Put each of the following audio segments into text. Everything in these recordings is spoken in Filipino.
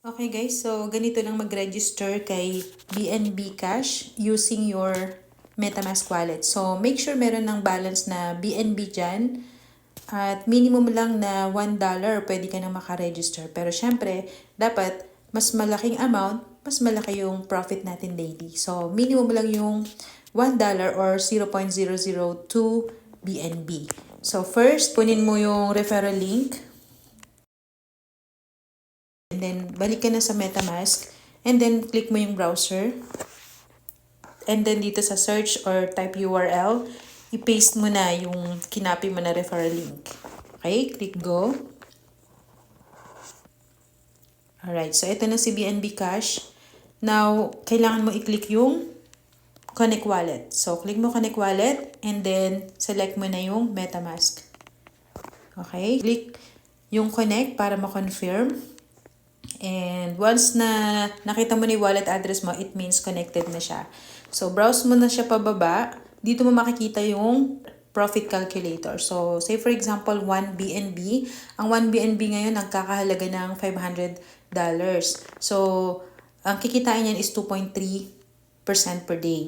Okay guys, so ganito lang mag-register kay BNB Cash using your Metamask wallet. So make sure meron ng balance na BNB dyan at minimum lang na $1 pwede ka na makaregister. Pero syempre, dapat mas malaking amount, mas malaki yung profit natin daily. So minimum lang yung $1 or 0.002 BNB. So first, kunin mo yung referral link. And then, balik ka na sa Metamask. And then, click mo yung browser. And then, dito sa search or type URL, i-paste mo na yung kinapi mo na referral link. Okay? Click go. Alright. So, ito na si BNB Cash. Now, kailangan mo i-click yung Connect Wallet. So, click mo Connect Wallet. And then, select mo na yung Metamask. Okay? Click yung Connect para ma-confirm. And once na nakita mo na yung wallet address mo, it means connected na siya. So, browse mo na siya pababa. Dito mo makikita yung profit calculator. So, say for example, 1 BNB. Ang 1 BNB ngayon nagkakahalaga ng $500. So, ang kikitain niyan is 2.3% per day.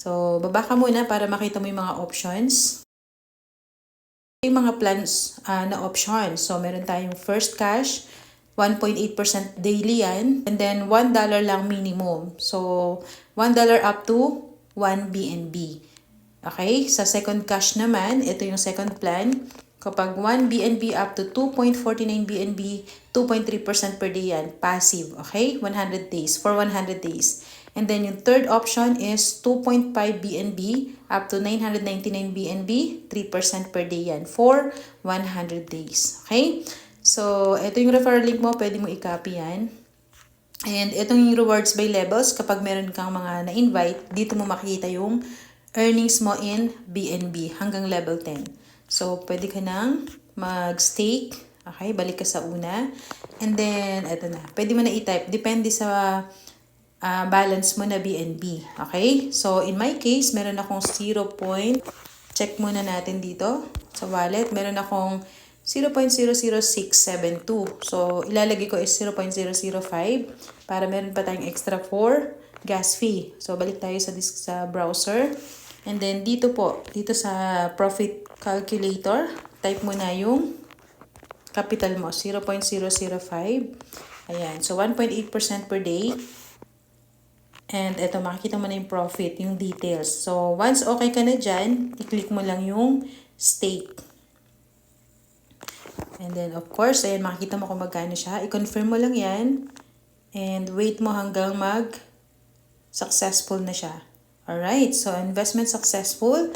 So, baba ka muna para makita mo yung mga options. Yung mga plans na options. So, meron tayong first cash, 1.8% daily yan. And then, $1 lang minimum. So, $1 up to 1 BNB. Okay? Sa second cash naman, ito yung second plan. Kapag 1 BNB up to 2.49 BNB, 2.3% per day yan. Passive. Okay? 100 days. For 100 days. And then, yung third option is 2.5 BNB up to 999 BNB, 3% per day yan. For 100 days. Okay? So, ito yung referral link mo, pwede mo i-copy yan. And itong yung rewards by levels, kapag meron kang mga na-invite, dito mo makikita yung earnings mo in BNB hanggang level 10. So, pwede ka nang mag-stake. Okay, balik ka sa una. And then, ito na. Pwede mo na i-type. Depende sa balance mo na BNB. Okay? So, in my case, meron akong 0. Check muna natin dito sa wallet. Meron akong 0.00672. So, ilalagay ko is 0.005 para meron pa tayong extra for gas fee. So, balik tayo sa browser. And then, dito po, dito sa profit calculator, type mo na yung capital mo, 0.005. Ayan. So, 1.8% per day. And ito, makikita mo na yung profit, yung details. So, once okay ka na dyan, i-click mo lang yung stake. And then, of course, ayan, makikita mo kung magkano siya. I-confirm mo lang yan. And wait mo hanggang mag-successful na siya. Alright, so investment successful.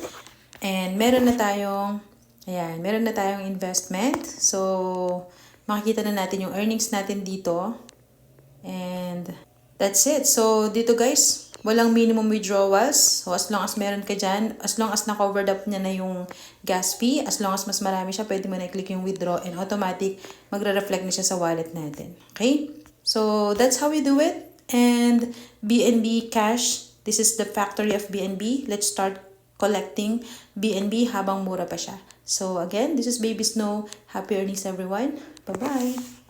And meron na tayong investment. So, makikita na natin yung earnings natin dito. And that's it. So, dito guys, walang minimum withdrawals. So, as long as meron ka dyan, as long as na-covered up niya na yung gas fee, as long as mas marami siya, pwede mo na i-click yung withdraw and automatic magre-reflect na siya sa wallet natin. Okay? So, that's how we do it. And BNB Cash, this is the factory of BNB. Let's start collecting BNB habang mura pa siya. So, again, this is Baby Snow. Happy earnings everyone. Bye-bye!